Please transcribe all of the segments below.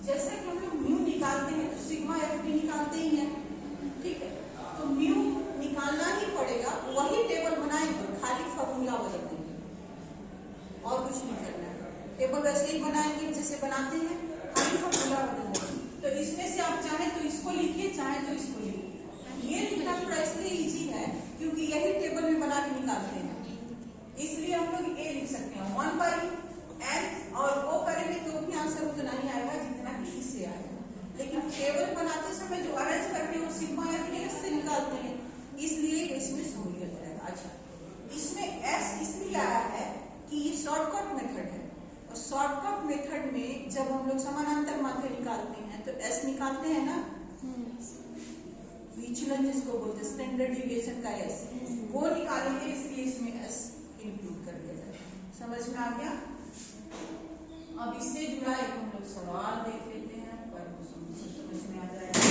जैसे कि हम लोग म्यू निकालते हैं तो सिग्मा एफ भी निकालते ही हैं, ठीक है। तो म्यू निकालना ही पड़ेगा, वही टेबल बनाएंगे, खाली फॉर्मूला बदल देंगे और कुछ नहीं करना है। टेबल वैसे ही बनाएंगे जैसे बनाते हैं, खाली फॉर्मूला बदल देंगे। तो इसमें से आप चाहे तो इसको लिखिए, चाहे तो इसको लिखिए। ये लिखना थोड़ा इसलिए इजी है क्योंकि यही टेबल में बना के निकालते हैं, इसलिए हम लोग ए लिख सकते हैं 1/n और वो करेंगे तो भी आंसर उतना ही आएगा जितना कि इससे आएगा। लेकिन टेबल बनाते समय जो अरेंज करते हैं वो सिग्मा एफ से निकालते हैं, इसलिए इसमें सहूलियत रहेगा। अच्छा, इसमें एस इसलिए आया है कि ये शॉर्टकट मेथड है, और शॉर्टकट मेथड में जब हम लोग समानांतर माध्य निकालते हैं तो एस निकालते हैं ना, विचलन जिसको बोलते हैं, स्टैंडर्ड डिविएशन का एस, वो निकालेंगे, इसलिए इसमें एस इंक्लूड कर दिया जाए। समझ में आ गया? अब इससे जुड़ा एक हम लोग सवाल देख लेते हैं, पर समझ में आ जाएगा।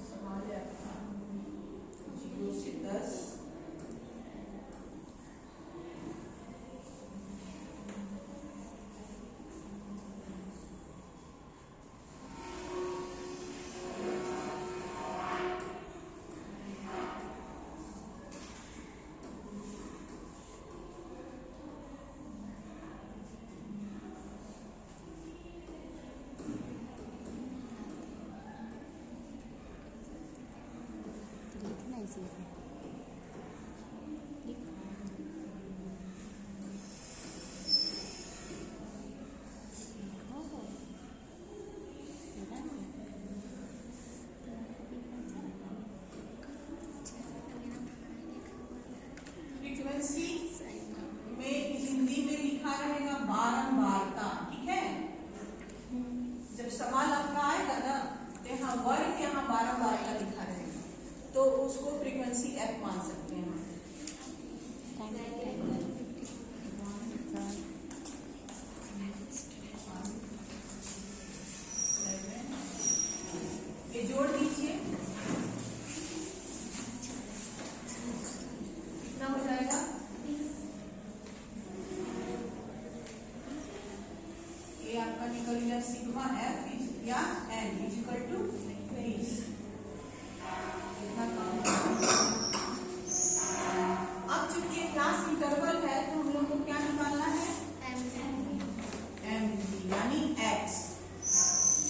सवाल है आपका 0 से 10। फ्रीक्वेंसी में हिंदी में लिखा रहेगा बारंबारता, ठीक है। जब सवाल आपका आएगा ना तो यहाँ वर्ग, यहाँ बारंबारता लिखा रहेगा, तो उसको फ्रीक्वेंसी एफ मान सकते हैं। ये जोड़ दीजिए, कितना हो जाएगा? ये आपका निकल गया सिग्मा एफ या एन इक्वल टू 20। अब चूंकि क्लास इंटरवल है तो हम लोग को क्या निकालना है? एम यानी एक्स,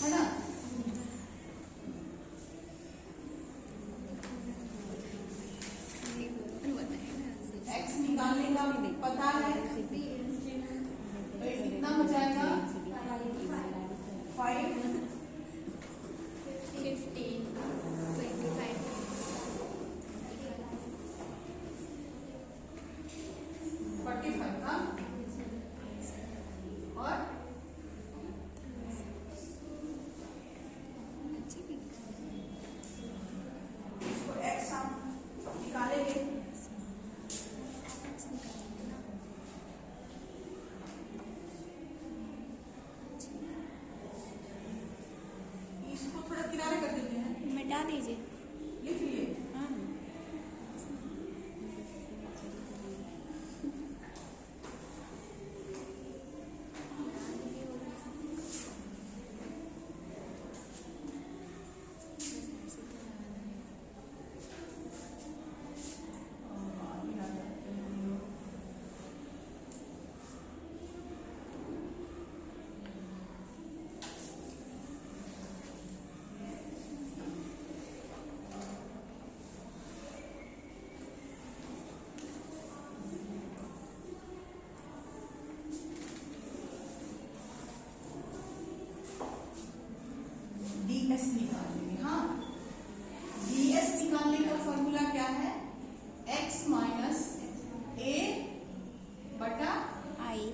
है ना। एक्स निकालने का पता है, तो कितना हो जाएगा? 5 15 25 45 का और इसको एक्स हम निकालेंगे। इसको थोड़ा किनारे कर देते हैं, मिटा दीजिए। लिख लिए। हाँ, डीएस निकालेंगे। हाँ, डीएस निकालने का फॉर्मूला क्या है? एक्स माइनस ए बटा आई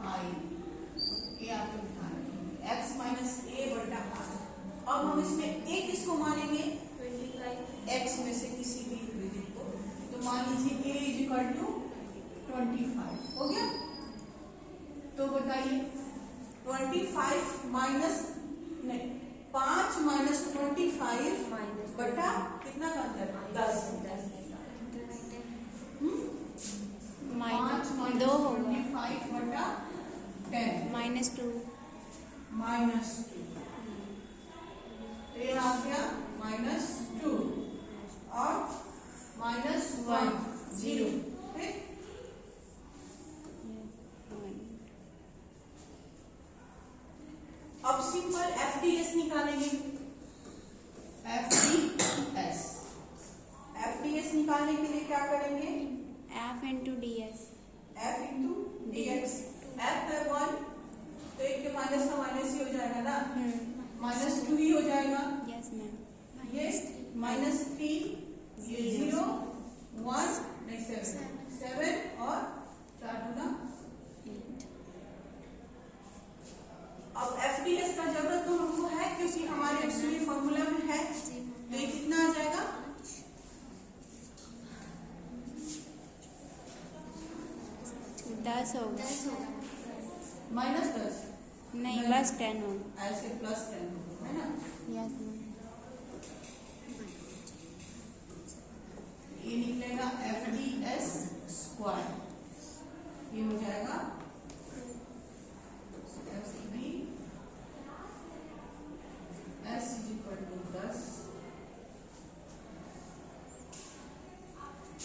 आई। ये आप लोग ध्यान रखेंगे, एक्स माइनस ए बटा आई। अब हम इसमें ए किसको मानेंगे? 25 एक्स में से किसी भी डिजिट को, तो मान लीजिए ए इज इक्वल टू 25 हो गया। तो बताइए 25 माइनस नहीं 5 माइनस 25 बटा कितना का अंतर? 10। -2, तो ये आ गया -2 और -1 0। ठीक, अब सिंपल FDS निकालेंगे। FDS निकालने के लिए क्या करेंगे? F into DS. F into dx। F है 1, तो एक के माइनस का माइनस ही हो जाएगा ना, -2 ही हो जाएगा। Yes ma'am. ये -3, ये 0, 1 नहीं 7 और 4 गुना। अब FDS का जरूरत तो हमको है क्योंकि हमारे एक्चुअली फॉर्मूला में है, तो ये कितना आ जाएगा? 10 होगा। -10, नहीं +10 होगा। ऐसे +10 होगा, है ना। Yes ma'am. ये निकलेगा FDS स्क्वायर, ये हो जाएगा FDS = 10।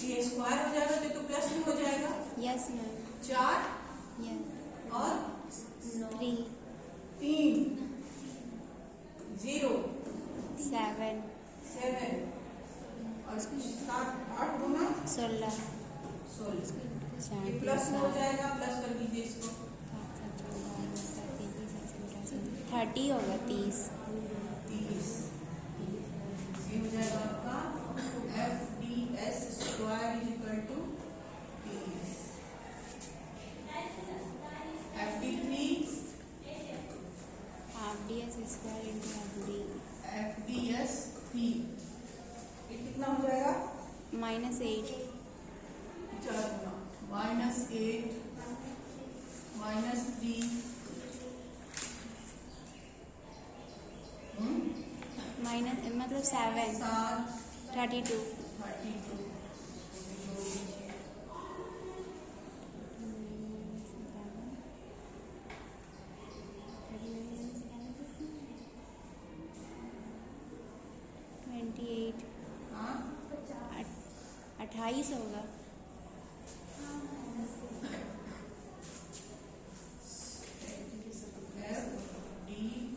ये स्क्वायर हो जाएगा तो प्लस में हो जाएगा। Yes ma'am. 4 Yes. और 3, 3, 0, 7, 7 और 7, 8 गुना 16, 16। ये प्लस में हो जाएगा, प्लस कर दीजिए इसको। 30 होगा 30। 30, ये हो जाएगा आपका FDS square = 30। FD3 FDS square into FD FDS3 ये कितना हो जाएगा? -8। 4 गुना -8 -3 मतलब 7, 7 32। 32 28, हाँ 28 होगा।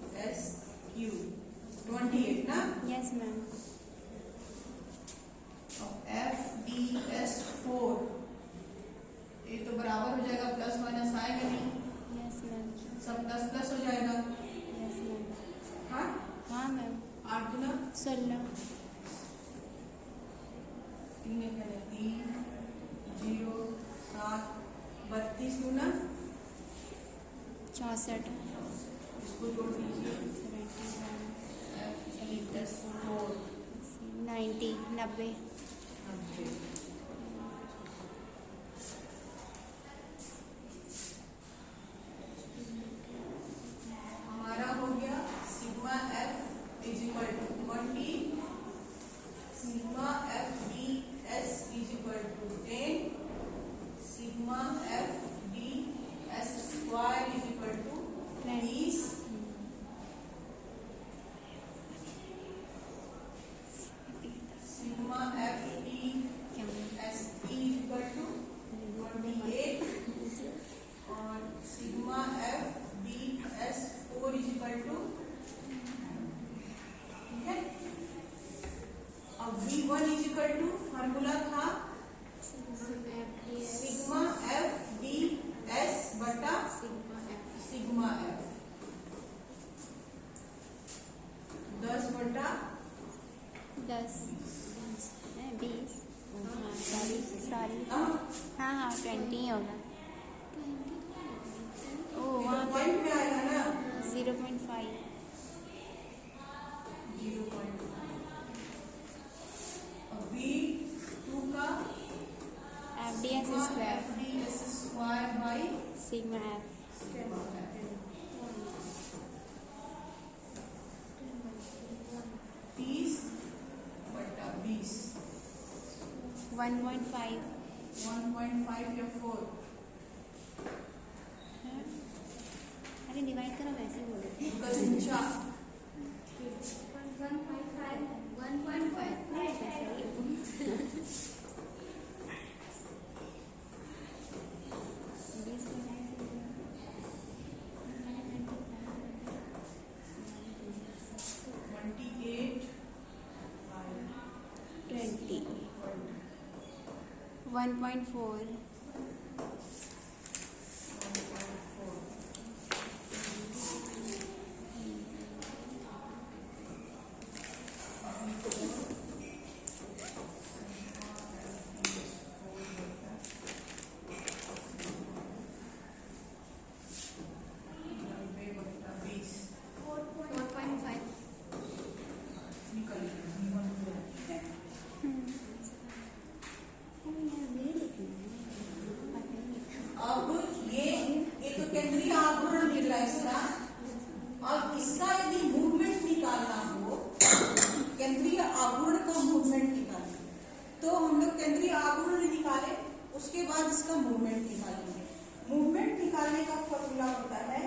FDSQ 28 ना। Yes ma'am. FDS4 ये तो बराबर हो जाएगा, प्लस माइनस आएगा नहीं, Yes ma'am. सब प्लस प्लस हो जाएगा। Yes ma'am. हाँ हाँ मैम। 8 गुना 16, 3 0 7 32 गुना 64, इसको जोड़ दीजिए। 71, FDS4 90, 90। हमारा हो गया sigma F = 20, sigma FDS = 10, sigma FDS square = 20, sigma FDS = 28 और सिग्मा FDS4 = ठीक है। अब V1 फार्मूला था सिग्मा FDS बटा सिग्मा F 10 बटा 10, 20। सॉरी। हाँ 20 होगा। ओह वहाँ पॉइंट में आएगा ना 0.5। 0.5। V2 का FDS square FDS square by sigma F। Sigma F 30 बटा 20 1.5। 1.5 या 4 अरे डिवाइड करो वैसे ही बोलो। पूछा। 1.4 अब ये तो केंद्रीय आघूर्ण मिल रहा है इसका। अब इसका यदि मूवमेंट निकालना हो, केंद्रीय आघूर्ण का मूवमेंट निकालना, तो हम लोग केंद्रीय आघूर्ण निकाले, उसके बाद इसका मूवमेंट निकालेंगे। मूवमेंट निकालने का फॉर्मूला होता है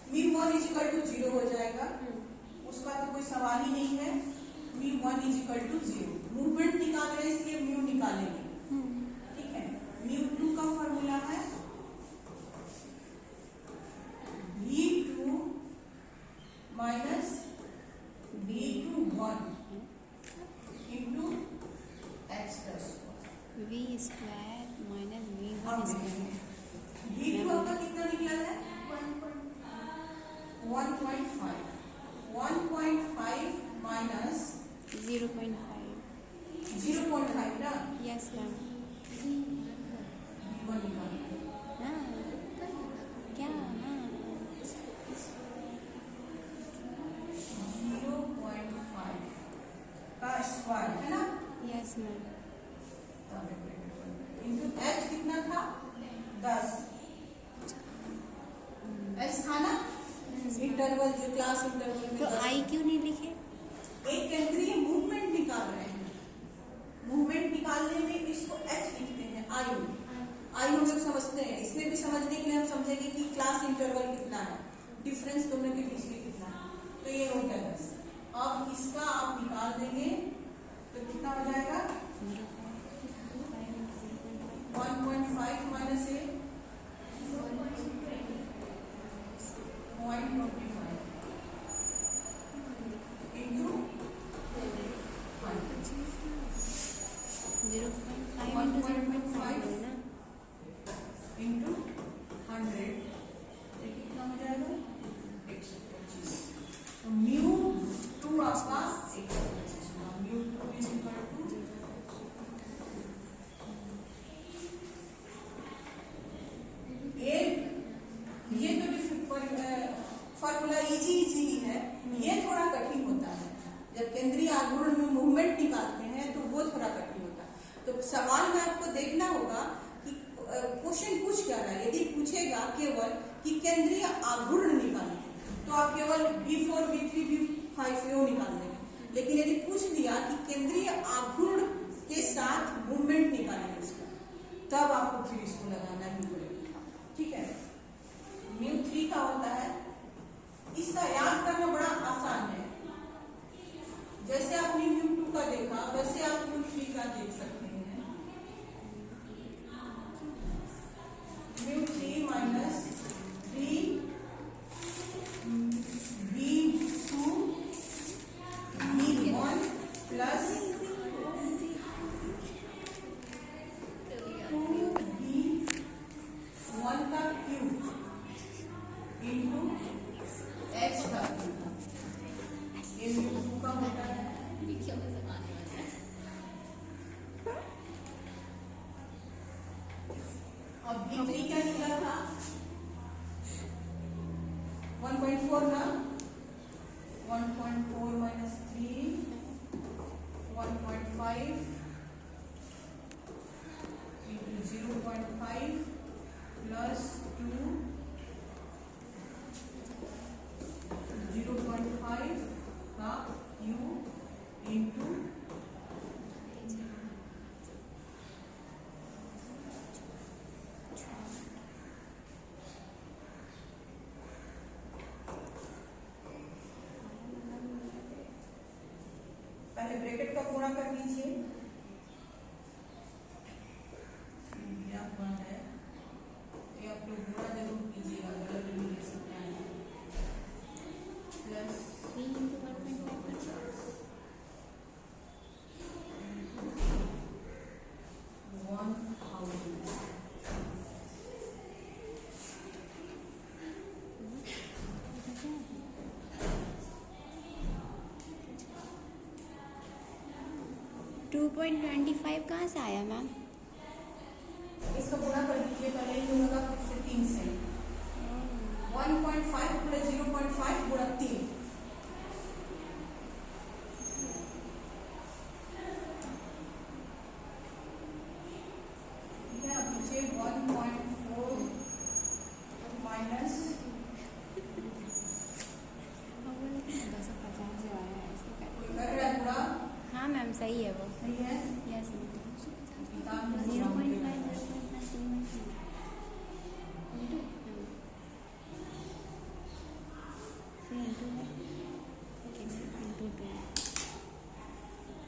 μ1 = 0 हो जाएगा, उसका तो कोई सवाल ही नहीं है। μ1 = 0। मूवमेंट निकाल रहे हैं इसलिए म्यू निकालेंगे। ठीक है, μ2 का फॉर्मूला है v2 minus v21 into x plus v square minus v1 अब स्क्वायर। v2 आपका कितना निकला है? 1.5 माइनस 0.5 ना। Yes ma'am. v1 निकालो। हाँ क्या? हाँ 0.5 का स्क्वायर है ना। Yes ma'am. इंटू h कितना था? 10। s था ना, इंटरवल जो क्लास इंटरवल में तो 10। आई क्यों नहीं लिखे? एक केंद्रीय मूवमेंट निकाल रहे हैं, मूवमेंट निकालने में इसको h लिखते हैं। आई हम लोग समझते हैं, इसमें भी समझने के लिए हम समझेंगे कि क्लास इंटरवल कितना है, डिफरेंस दोनों के बीच में कितना है। तो ये हो गया 10। अब इसका आप निकाल देंगे तो कितना हो जाएगा? 1.5 माइनस 0.25 इंटू 0.5 है ना। इंटू 100 ये कितना हो जाएगा? 125। तो μ2 आपका 125 हुआ। μ2 = ये तो फॉर्मूला इजी ही है। ये थोड़ा कठिन होता है, जब केंद्रीय आघूर्ण में मूवमेंट निकालते हैं तो वो थोड़ा कठिन होता है। तो सवाल में आपको देखना होगा कि क्वेश्चन पूछ क्या रहा है। यदि पूछेगा केवल कि केंद्रीय आघूर्ण निकालें तो आप केवल v4 v3 v5 यो निकाल देंगे। लेकिन यदि पूछ लिया कि केंद्रीय आघूर्ण के साथ मूवमेंट निकालेंगे उसका, तब आपको फिर इसको लगाना ही पड़ेगा। ठीक है, μ3 का होता है, इसका याद करना बड़ा आसान है। जैसे आपने μ2 का देखा वैसे आप μ3 का देख सकते हैं। μ3 minus 3 v2 v1 plus 2v1 का क्यूब इंटू h का क्यूब। ये μ2 का होता है। अब v3 क्या निकला था? 1.4 ना। 1.4 माइनस 3 1.5 इंटू 0.5 प्लस 2 0.5 का क्यूब इंटू पहले ब्रैकेट का पूरा कर लीजिए। ये आपका है, ये आप लोग पूरा जरूर कीजिएगा, गलत नहीं लिख सकते हैं। प्लस 3 into 1.5 2.25 कहाँ से आया मैम? इसका गुणा कर दीजिए पहले, इन दोनों का फिर से 3 से 1.5 प्लस 0.5 गुणा 3। ठीक है, अब नीचे 1.4 माइनस 250 जो आया है इसको कर रहा है गुणा। हाँ मैम सही है वो। सही है। Yes ma'am. किताब में 0.5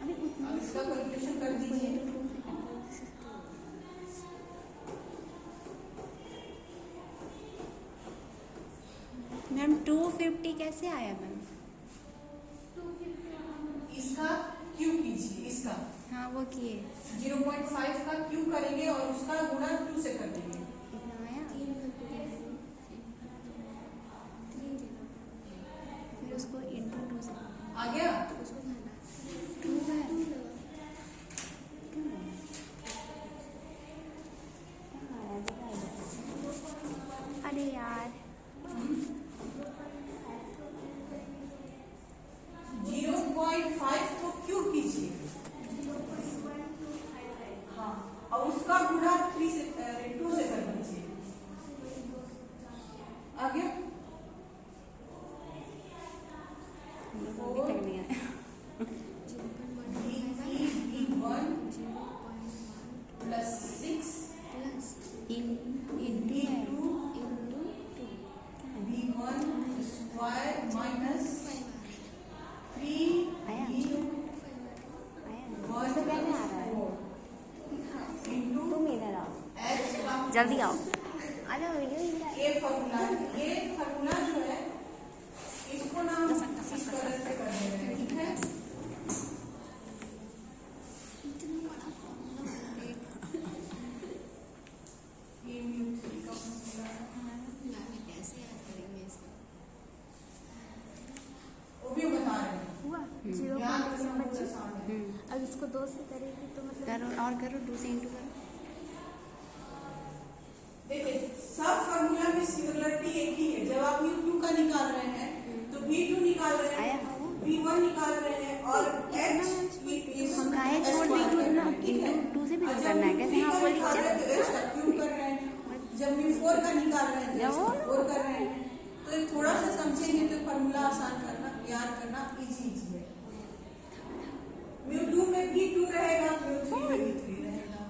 अभी अब इसका कैलकुलेशन कर दीजिए। मैम 250 कैसे आया मैम? इसका क्यू कीजिए, इसका हाँ वो किए 0.5 का क्यू करेंगे और उसका गुणा 2 से कर देंगे। इतना आया। फिर उसको इंटू 2 से आ गया। 2 है। अरे यार 0.5 को क्यू कीजिए, हाँ, और उसका गुणा 2 से कर दीजिए। आ गया। अभी तक नहीं आया। B1 प्लस 6 इंटू है। B1 स्क्वायर माइनस 3 आया? B1 तो कैसे आ रहा है? इंटू तुम इधर आओ, H का जल्दी आओ। आ जाओ इधर। ये फार्मूला जो है इसको ना हम इस कलर से कर दे रहे हैं। ठीक है, ये म्यूजिक का फार्मूला है, वो भी बता रहे हैं। हुआ यहाँ पे सब 0.25। आसान है। अब इसको 2 से करेंगे तो मतलब करो और करो 2 से इंटू करो। देखिए सब फार्मूला में सिमिलरिटी एक ही है। जब आप U2 का निकाल रहे हैं तो B2 निकाल रहे आया? हैं, B1 निकाल रहे हैं और H हम काहे छोड़ B2 ना इंटू 2 से भी तो करना है। कैसे हाँ बोल क्यों कर रहे हैं? जब U4 का निकाल रहे हैं तो U4 कर रहे हैं। तो ये थोड़ा सा समझेंगे तो फार्मूला आसान करना, याद करना इजी है। μ2 में B2 रहेगा, μ3 में B3 रहेगा,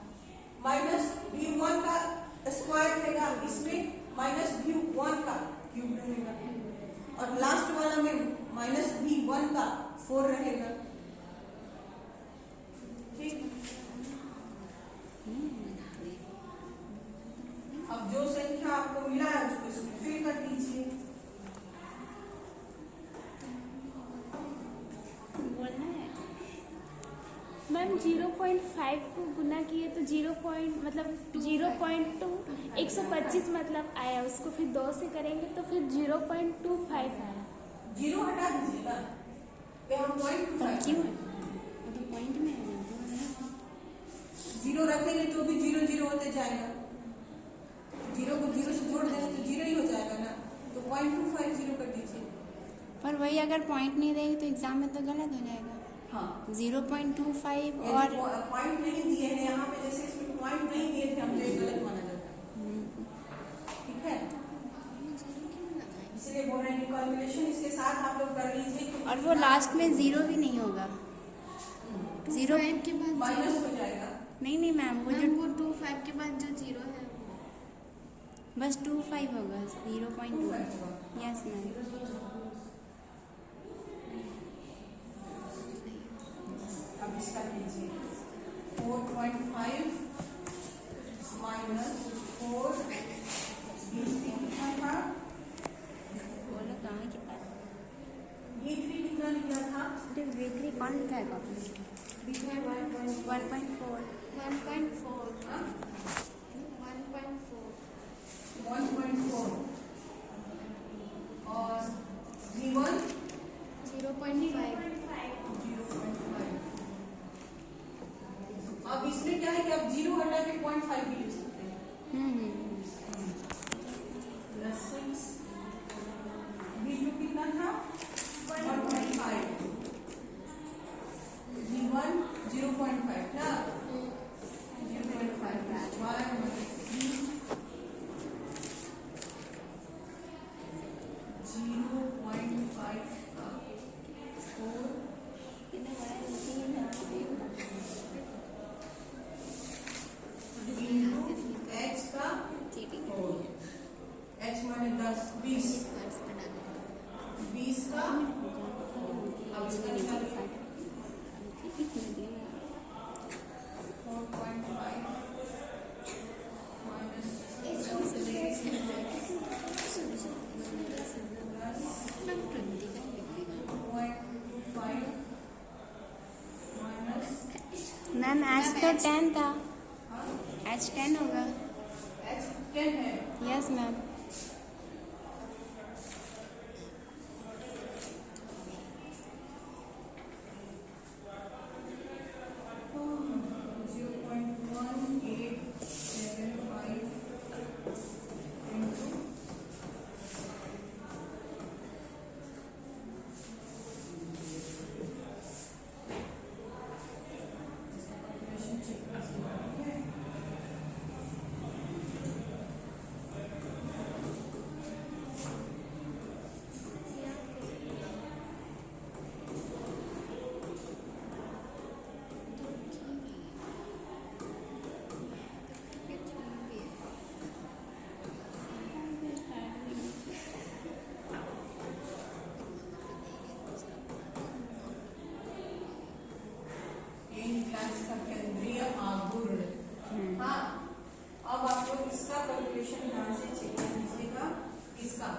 माइनस B1 का स्क्वायर रहेगा, इसमें माइनस B1 का क्यूब रहेगा, और लास्ट वाला में माइनस B1 का 4 रहेगा। ठीक, अब जो संख्या आपको मिला है उसको इसमें फिल कर दीजिए। बोलना है। मैम 0.5 को गुना किए तो 0. मतलब 0.2 125 मतलब आया, उसको फिर 2 से करेंगे तो फिर 0.25 आया। जीरो हटा दीजिएगा, यहाँ पर 0.25 क्यों? वो तो पॉइंट में है। जीरो रखेंगे तो भी 0 0 होते जाएगा। जीरो को जीरो से जोड़ देंगे तो 0 ही हो जाएगा ना, तो 0.250 कर दीजिए। पर वही अगर पॉइंट नहीं देंगे तो एग्जाम में तो गलत हो जाएगा। हाँ, 0.25 और पॉइंट नहीं दिए हैं यहाँ पे, जैसे इसमें पॉइंट नहीं दिए थे हम, तो ये गलत माना जाता है। ठीक है, इसलिए बोल रहे हैं कैलकुलेशन इसके साथ आप लोग कर लीजिए। और वो लास्ट में 0 भी नहीं होगा। 0 के बाद माइनस हो जाएगा। नहीं मैम वो जो 25 के बाद जो 0 है बस 25 होगा 0.2। Yes ma'am. एच तो 10 था। H 10 होगा। H10 है। Yes ma'am. ग्लैंड्स का केंद्रीय आघूर्ण। हाँ, अब आप लोग इसका कैलकुलेशन ध्यान से चेक कर लीजिएगा। इसका